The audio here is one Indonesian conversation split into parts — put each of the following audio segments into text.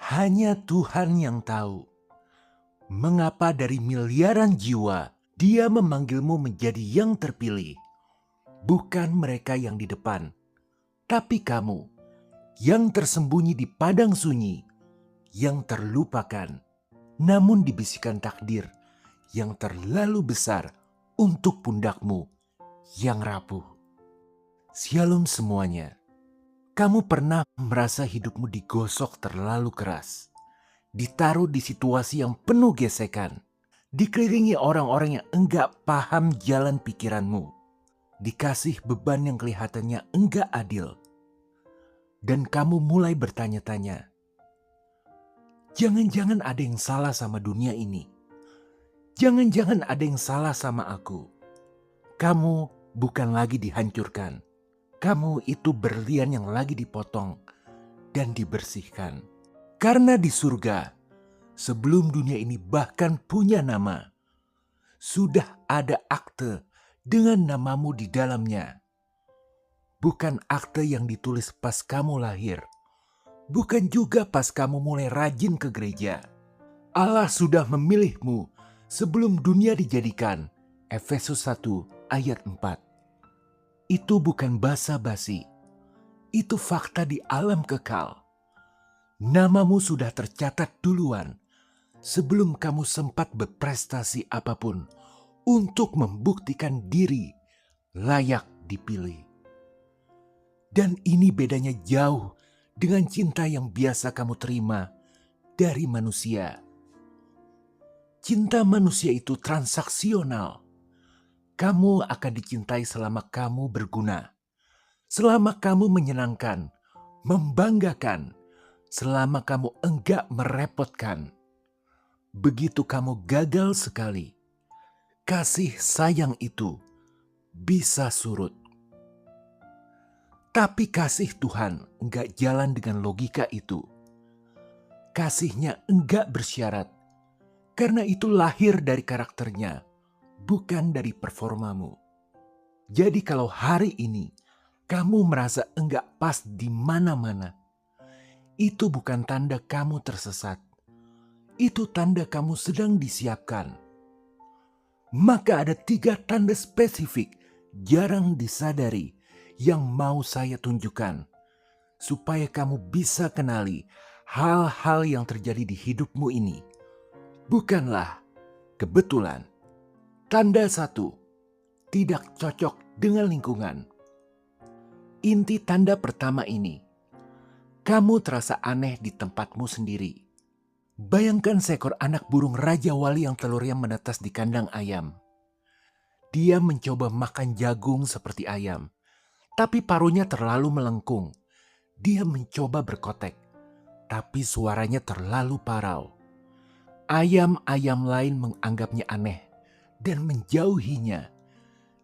Hanya Tuhan yang tahu mengapa dari miliaran jiwa Dia memanggilmu menjadi yang terpilih. Bukan mereka yang di depan, tapi kamu yang tersembunyi di padang sunyi, yang terlupakan, namun dibisikkan takdir yang terlalu besar untuk pundakmu yang rapuh. Shalom semuanya. Kamu pernah merasa hidupmu digosok terlalu keras, ditaruh di situasi yang penuh gesekan, dikelilingi orang-orang yang enggak paham jalan pikiranmu, dikasih beban yang kelihatannya enggak adil, dan kamu mulai bertanya-tanya, jangan-jangan ada yang salah sama dunia ini. Jangan-jangan ada yang salah sama aku. Kamu bukan lagi dihancurkan. Kamu itu berlian yang lagi dipotong dan dibersihkan. Karena di surga, sebelum dunia ini bahkan punya nama, sudah ada akte dengan namamu di dalamnya. Bukan akte yang ditulis pas kamu lahir. Bukan juga pas kamu mulai rajin ke gereja. Allah sudah memilihmu sebelum dunia dijadikan. Efesus 1 ayat 4. Itu bukan basa-basi. Itu fakta di alam kekal. Namamu sudah tercatat duluan sebelum kamu sempat berprestasi apapun untuk membuktikan diri layak dipilih. Dan ini bedanya jauh dengan cinta yang biasa kamu terima dari manusia. Cinta manusia itu transaksional. Kamu akan dicintai selama kamu berguna, selama kamu menyenangkan, membanggakan, selama kamu enggak merepotkan. Begitu kamu gagal sekali, kasih sayang itu bisa surut. Tapi kasih Tuhan enggak jalan dengan logika itu. Kasihnya enggak bersyarat, karena itu lahir dari karakternya, bukan dari performamu. Jadi kalau hari ini kamu merasa enggak pas di mana-mana, itu bukan tanda kamu tersesat. Itu tanda kamu sedang disiapkan. Maka ada 3 tanda spesifik jarang disadari yang mau saya tunjukkan, supaya kamu bisa kenali hal-hal yang terjadi di hidupmu ini bukanlah kebetulan. Tanda 1, tidak cocok dengan lingkungan. Inti tanda pertama ini, kamu terasa aneh di tempatmu sendiri. Bayangkan seekor anak burung raja wali yang telurnya menetas di kandang ayam. Dia mencoba makan jagung seperti ayam, tapi paruhnya terlalu melengkung. Dia mencoba berkotek, tapi suaranya terlalu parau. Ayam-ayam lain menganggapnya aneh dan menjauhinya.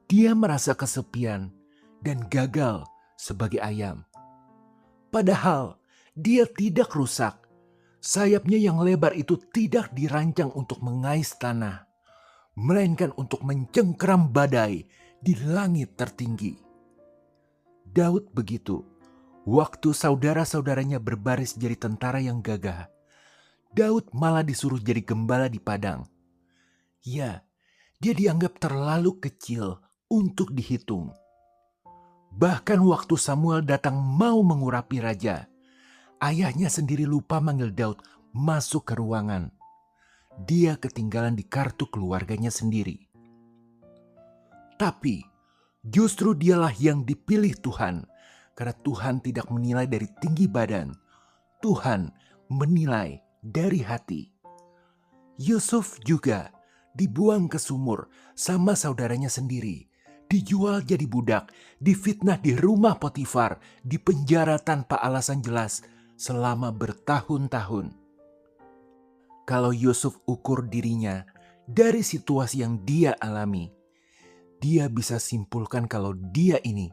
Dia merasa kesepian dan gagal sebagai ayam. Padahal dia tidak rusak. Sayapnya yang lebar itu tidak dirancang untuk mengais tanah, melainkan untuk mencengkeram badai di langit tertinggi. Daud begitu. Waktu saudara-saudaranya berbaris jadi tentara yang gagah, Daud malah disuruh jadi gembala di padang. Ya, dia dianggap terlalu kecil untuk dihitung. Bahkan waktu Samuel datang mau mengurapi raja, ayahnya sendiri lupa manggil Daud masuk ke ruangan. Dia ketinggalan di kartu keluarganya sendiri. Tapi justru dialah yang dipilih Tuhan, karena Tuhan tidak menilai dari tinggi badan. Tuhan menilai dari hati. Yusuf juga dibuang ke sumur sama saudaranya sendiri. Dijual jadi budak, difitnah di rumah Potifar, dipenjara tanpa alasan jelas selama bertahun-tahun. Kalau Yusuf ukur dirinya dari situasi yang dia alami, dia bisa simpulkan kalau dia ini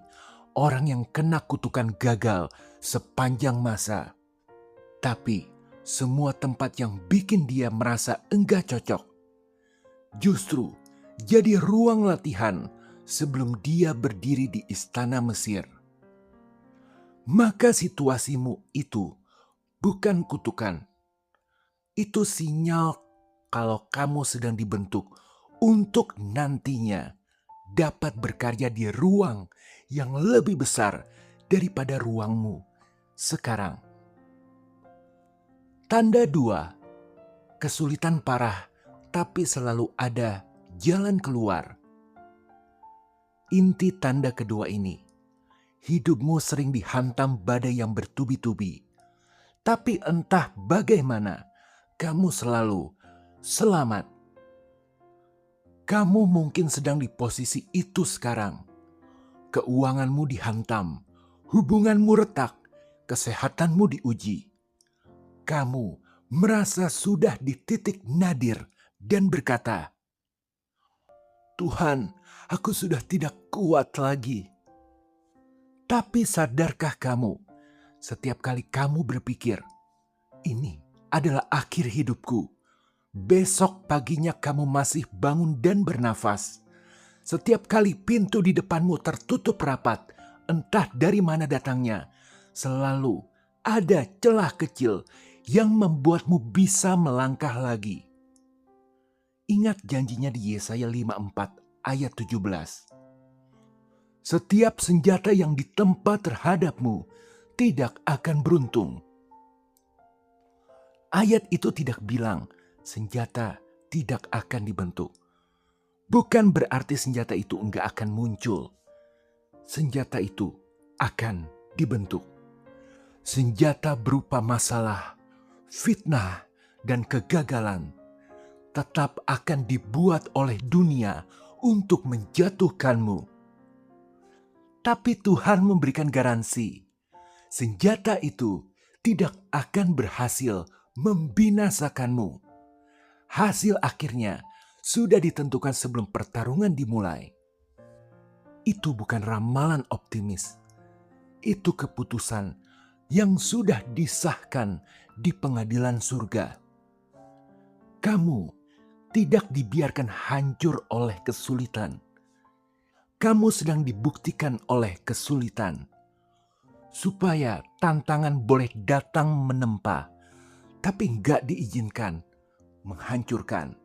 orang yang kena kutukan gagal sepanjang masa. Tapi semua tempat yang bikin dia merasa enggak cocok justru jadi ruang latihan sebelum dia berdiri di istana Mesir. Maka situasimu itu bukan kutukan, Itu sinyal kalau kamu sedang dibentuk untuk nantinya dapat berkarya di ruang yang lebih besar daripada ruangmu sekarang. Tanda 2, kesulitan parah tapi selalu ada jalan keluar. Inti tanda kedua ini, hidupmu sering dihantam badai yang bertubi-tubi. Tapi entah bagaimana, kamu selalu selamat. Kamu mungkin sedang di posisi itu sekarang. Keuanganmu dihantam, hubunganmu retak, kesehatanmu diuji. Kamu merasa sudah di titik nadir dan berkata, "Tuhan, aku sudah tidak kuat lagi." Tapi sadarkah kamu, setiap kali kamu berpikir, "Ini adalah akhir hidupku," besok paginya kamu masih bangun dan bernafas. Setiap kali pintu di depanmu tertutup rapat, entah dari mana datangnya, selalu ada celah kecil yang membuatmu bisa melangkah lagi. Ingat janjinya di Yesaya 54 ayat 17. Setiap senjata yang ditempa terhadapmu tidak akan beruntung. Ayat itu tidak bilang senjata tidak akan dibentuk. Bukan berarti senjata itu enggak akan muncul. Senjata itu akan dibentuk. Senjata berupa masalah, fitnah, dan kegagalan tetap akan dibuat oleh dunia untuk menjatuhkanmu. Tapi Tuhan memberikan garansi, senjata itu tidak akan berhasil membinasakanmu. Hasil akhirnya sudah ditentukan sebelum pertarungan dimulai. Itu bukan ramalan optimis. Itu keputusan yang sudah disahkan di pengadilan surga. Kamu tidak dibiarkan hancur oleh kesulitan. Kamu sedang dibuktikan oleh kesulitan. Supaya tantangan boleh datang menempa, tapi enggak diizinkan menghancurkan.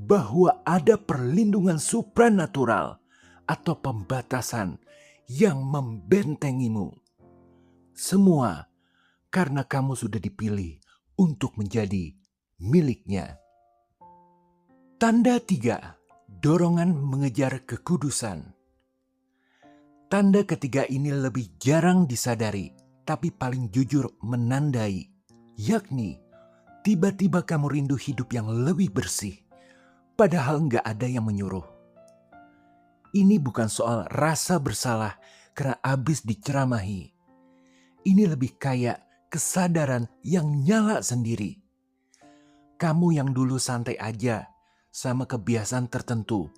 Bahwa ada perlindungan supranatural atau pembatasan yang membentengimu. Semua karena kamu sudah dipilih untuk menjadi miliknya. Tanda 3, dorongan mengejar kekudusan. Tanda ketiga ini lebih jarang disadari, tapi paling jujur menandai, yakni tiba-tiba kamu rindu hidup yang lebih bersih, padahal nggak ada yang menyuruh. Ini bukan soal rasa bersalah karena habis diceramahi. Ini lebih kayak kesadaran yang nyala sendiri. Kamu yang dulu santai aja sama kebiasaan tertentu,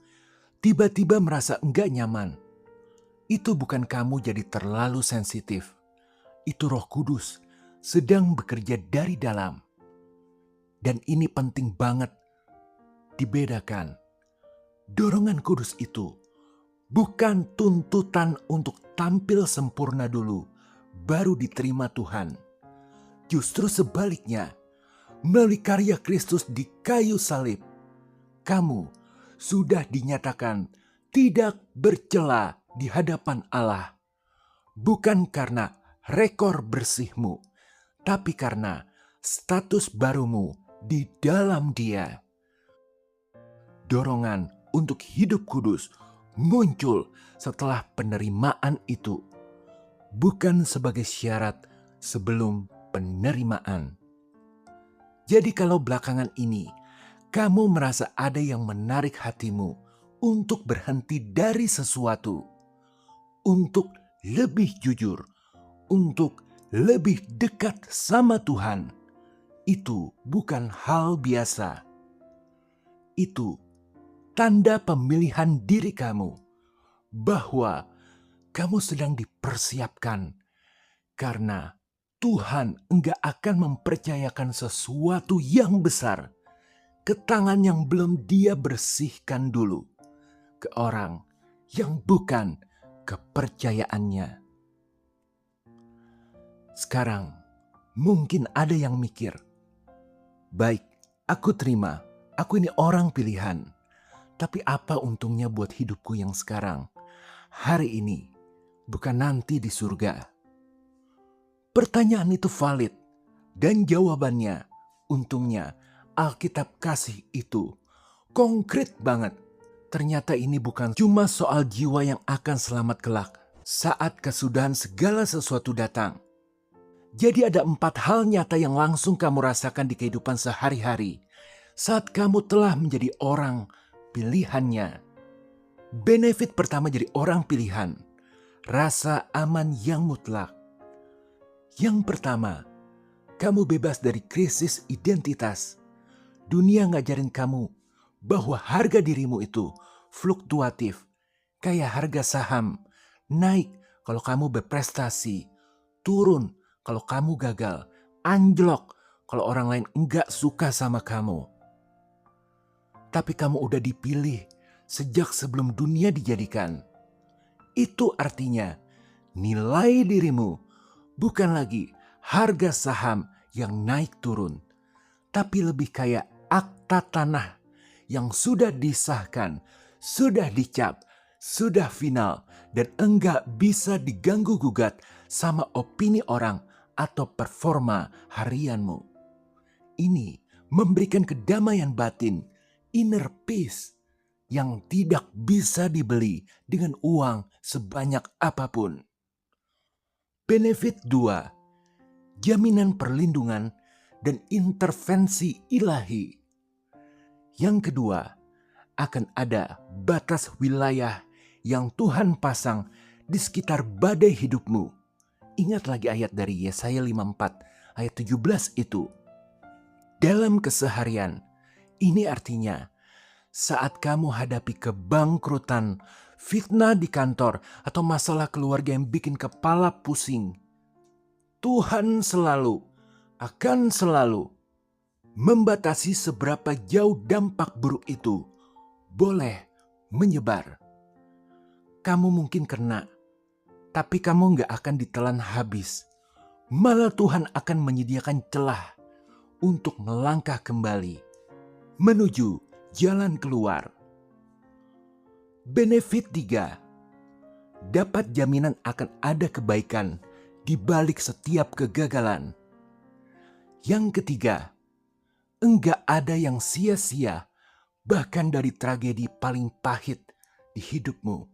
tiba-tiba merasa enggak nyaman. Itu bukan kamu jadi terlalu sensitif. Itu Roh Kudus sedang bekerja dari dalam. Dan ini penting banget dibedakan. Dorongan kudus itu bukan tuntutan untuk tampil sempurna dulu, baru diterima Tuhan. Justru sebaliknya, melalui karya Kristus di kayu salib, kamu sudah dinyatakan tidak bercela di hadapan Allah. Bukan karena rekor bersihmu, tapi karena status barumu di dalam Dia. Dorongan untuk hidup kudus muncul setelah penerimaan itu, bukan sebagai syarat sebelum penerimaan. Jadi kalau belakangan ini kamu merasa ada yang menarik hatimu untuk berhenti dari sesuatu, untuk lebih jujur, untuk lebih dekat sama Tuhan, itu bukan hal biasa. Itu tanda pemilihan diri kamu bahwa kamu sedang dipersiapkan karena Tuhan enggak akan mempercayakan sesuatu yang besar ke tangan yang belum Dia bersihkan dulu, ke orang yang bukan kepercayaannya. Sekarang mungkin ada yang mikir, Baik, aku terima. Aku ini orang pilihan. Tapi apa untungnya buat hidupku yang sekarang? Hari ini, bukan nanti di surga. Pertanyaan itu valid. Dan jawabannya, untungnya, Alkitab kasih itu konkret banget. Ternyata ini bukan cuma soal jiwa yang akan selamat kelak saat kesudahan segala sesuatu datang. Jadi ada 4 hal nyata yang langsung kamu rasakan di kehidupan sehari-hari saat kamu telah menjadi orang pilihannya. Benefit pertama jadi orang pilihan, rasa aman yang mutlak. Yang pertama, kamu bebas dari krisis identitas. Dunia ngajarin kamu bahwa harga dirimu itu fluktuatif, kayak harga saham, naik kalau kamu berprestasi, turun kalau kamu gagal, anjlok kalau orang lain enggak suka sama kamu. Tapi kamu udah dipilih sejak sebelum dunia dijadikan. Itu artinya nilai dirimu bukan lagi harga saham yang naik turun, tapi lebih kayak akta tanah yang sudah disahkan, sudah dicap, sudah final, dan enggak bisa diganggu gugat sama opini orang atau performa harianmu. Ini memberikan kedamaian batin, inner peace, yang tidak bisa dibeli dengan uang sebanyak apapun. Benefit 2, jaminan perlindungan dan intervensi ilahi. Yang kedua, akan ada batas wilayah yang Tuhan pasang di sekitar badai hidupmu. Ingat lagi ayat dari Yesaya 54 ayat 17 itu. Dalam keseharian, ini artinya saat kamu hadapi kebangkrutan, fitnah di kantor, atau masalah keluarga yang bikin kepala pusing, Tuhan akan selalu membatasi seberapa jauh dampak buruk itu boleh menyebar. Kamu mungkin kena, tapi kamu gak akan ditelan habis. Malah Tuhan akan menyediakan celah untuk melangkah kembali menuju jalan keluar. Benefit 3, dapat jaminan akan ada kebaikan di balik setiap kegagalan. Yang ketiga, enggak ada yang sia-sia bahkan dari tragedi paling pahit di hidupmu.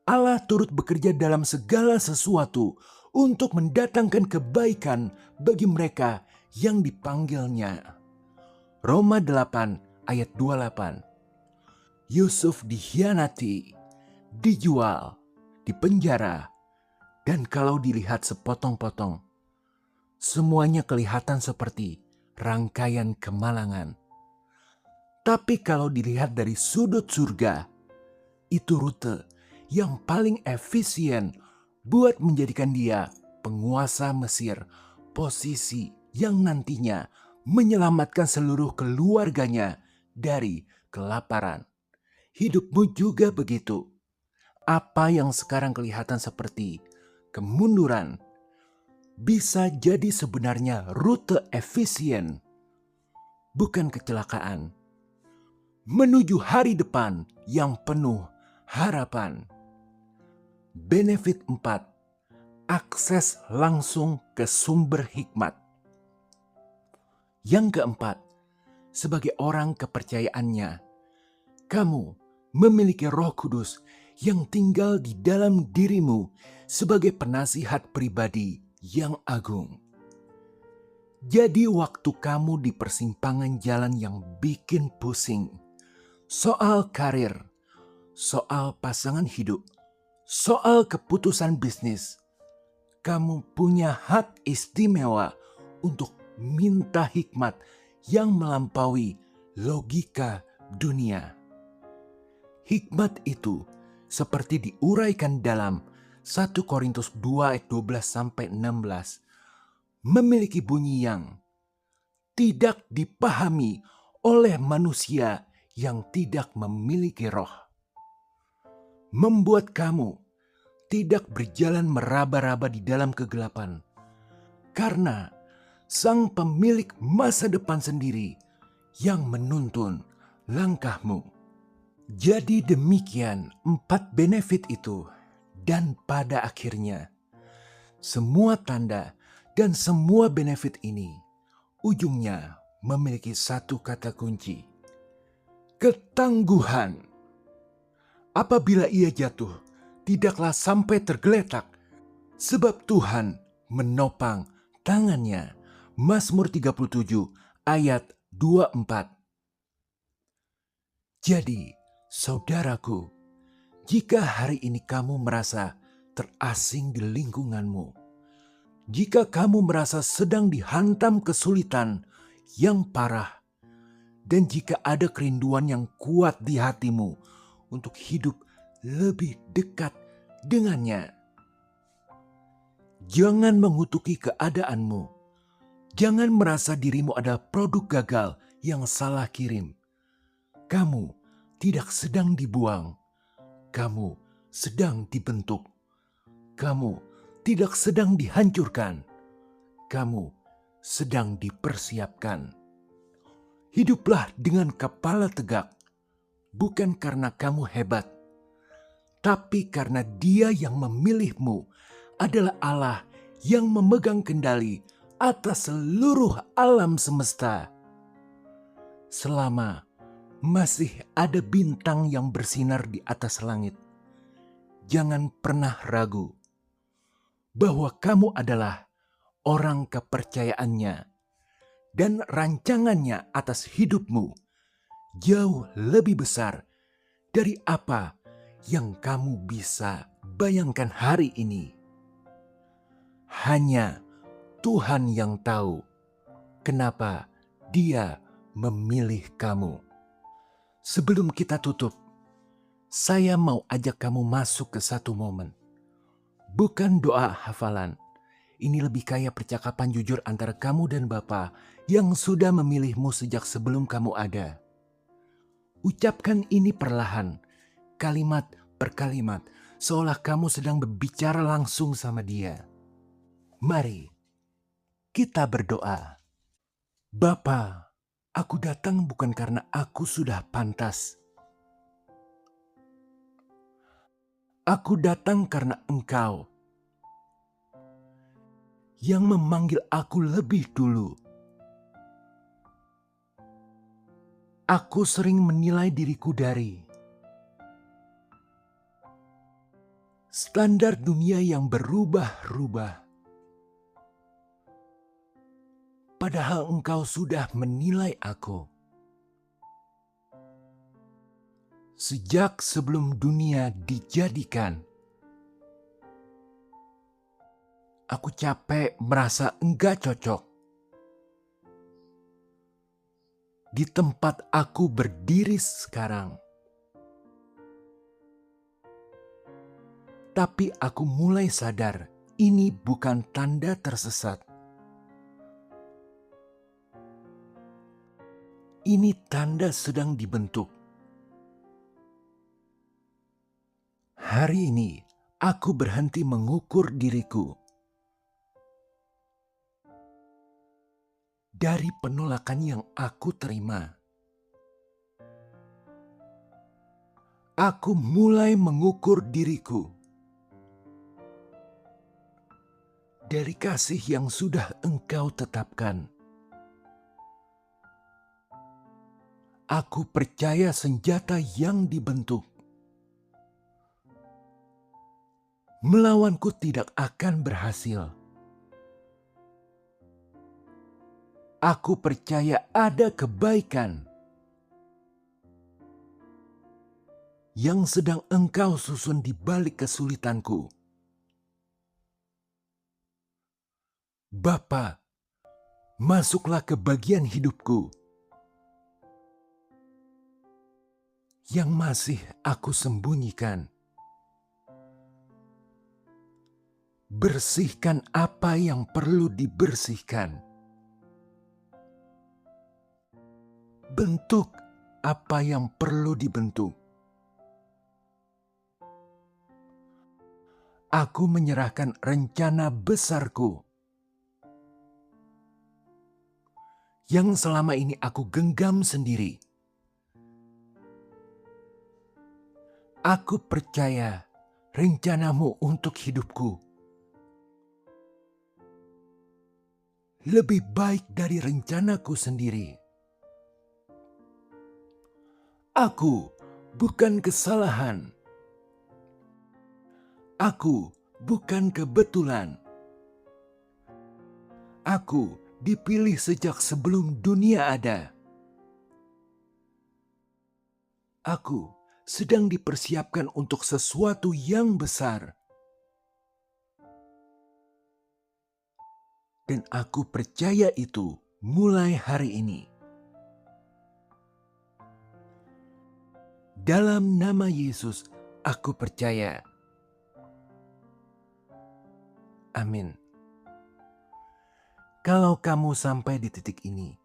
Allah turut bekerja dalam segala sesuatu untuk mendatangkan kebaikan bagi mereka yang dipanggilnya. Roma 8 ayat 28. Yusuf dikhianati, dijual, dipenjara, dan kalau dilihat sepotong-potong, semuanya kelihatan seperti rangkaian kemalangan. Tapi kalau dilihat dari sudut surga, itu rute yang paling efisien buat menjadikan dia penguasa Mesir, posisi yang nantinya menyelamatkan seluruh keluarganya dari kelaparan. Hidupmu juga begitu. Apa yang sekarang kelihatan seperti kemunduran bisa jadi sebenarnya rute efisien, bukan kecelakaan, menuju hari depan yang penuh harapan. Benefit 4, akses langsung ke sumber hikmat. Yang keempat, sebagai orang kepercayaannya, kamu memiliki Roh Kudus yang tinggal di dalam dirimu sebagai penasihat pribadi yang agung. Jadi waktu kamu di persimpangan jalan yang bikin pusing, soal karir, soal pasangan hidup, soal keputusan bisnis, kamu punya hak istimewa untuk minta hikmat yang melampaui logika dunia. Hikmat itu seperti diuraikan dalam 1 Korintus 2 ayat 12-16 memiliki bunyi yang tidak dipahami oleh manusia yang tidak memiliki roh. Membuat kamu tidak berjalan meraba-raba di dalam kegelapan. Karena Sang pemilik masa depan sendiri yang menuntun langkahmu. Jadi demikian 4 benefit itu, dan pada akhirnya semua tanda dan semua benefit ini ujungnya memiliki satu kata kunci: ketangguhan. Apabila ia jatuh, tidaklah sampai tergeletak, sebab Tuhan menopang tangannya. Mazmur 37 ayat 24. Jadi, saudaraku, jika hari ini kamu merasa terasing di lingkunganmu, jika kamu merasa sedang dihantam kesulitan yang parah, dan jika ada kerinduan yang kuat di hatimu untuk hidup lebih dekat dengannya, jangan mengutuki keadaanmu. Jangan merasa dirimu adalah produk gagal yang salah kirim. Kamu tidak sedang dibuang. Kamu sedang dibentuk. Kamu tidak sedang dihancurkan. Kamu sedang dipersiapkan. Hiduplah dengan kepala tegak, bukan karena kamu hebat, tapi karena Dia yang memilihmu adalah Allah yang memegang kendali atas seluruh alam semesta. Selama masih ada bintang yang bersinar di atas langit, jangan pernah ragu bahwa kamu adalah orang kepercayaannya, dan rancangannya atas hidupmu jauh lebih besar dari apa yang kamu bisa bayangkan hari ini. Hanya Tuhan yang tahu kenapa Dia memilih kamu. Sebelum kita tutup, saya mau ajak kamu masuk ke satu momen. Bukan doa hafalan. Ini lebih kayak percakapan jujur antara kamu dan Bapa yang sudah memilihmu sejak sebelum kamu ada. Ucapkan ini perlahan, kalimat per kalimat, seolah kamu sedang berbicara langsung sama Dia. Mari kita berdoa. Bapa, aku datang bukan karena aku sudah pantas. Aku datang karena Engkau yang memanggil aku lebih dulu. Aku sering menilai diriku dari standar dunia yang berubah-ubah. Padahal Engkau sudah menilai aku sejak sebelum dunia dijadikan. Aku capek merasa enggak cocok di tempat aku berdiri sekarang. Tapi aku mulai sadar ini bukan tanda tersesat. Ini tanda sedang dibentuk. Hari ini aku berhenti mengukur diriku dari penolakan yang aku terima. Aku mulai mengukur diriku dari kasih yang sudah Engkau tetapkan. Aku percaya senjata yang dibentuk melawanku tidak akan berhasil. Aku percaya ada kebaikan yang sedang Engkau susun di balik kesulitanku. Bapa, masuklah ke bagian hidupku yang masih aku sembunyikan. Bersihkan apa yang perlu dibersihkan. Bentuk apa yang perlu dibentuk. Aku menyerahkan rencana besarku yang selama ini aku genggam sendiri. Aku percaya rencanamu untuk hidupku lebih baik dari rencanaku sendiri. Aku bukan kesalahan. Aku bukan kebetulan. Aku dipilih sejak sebelum dunia ada. Aku sedang dipersiapkan untuk sesuatu yang besar. Dan aku percaya itu mulai hari ini. Dalam nama Yesus, aku percaya. Amin. Kalau kamu sampai di titik ini,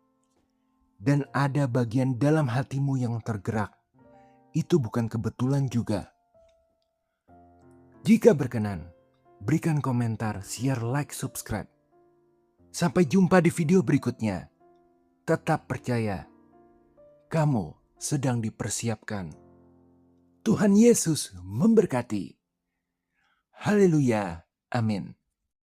dan ada bagian dalam hatimu yang tergerak, itu bukan kebetulan juga. Jika berkenan, berikan komentar, share, like, subscribe. Sampai jumpa di video berikutnya. Tetap percaya, kamu sedang dipersiapkan. Tuhan Yesus memberkati. Haleluya. Amin.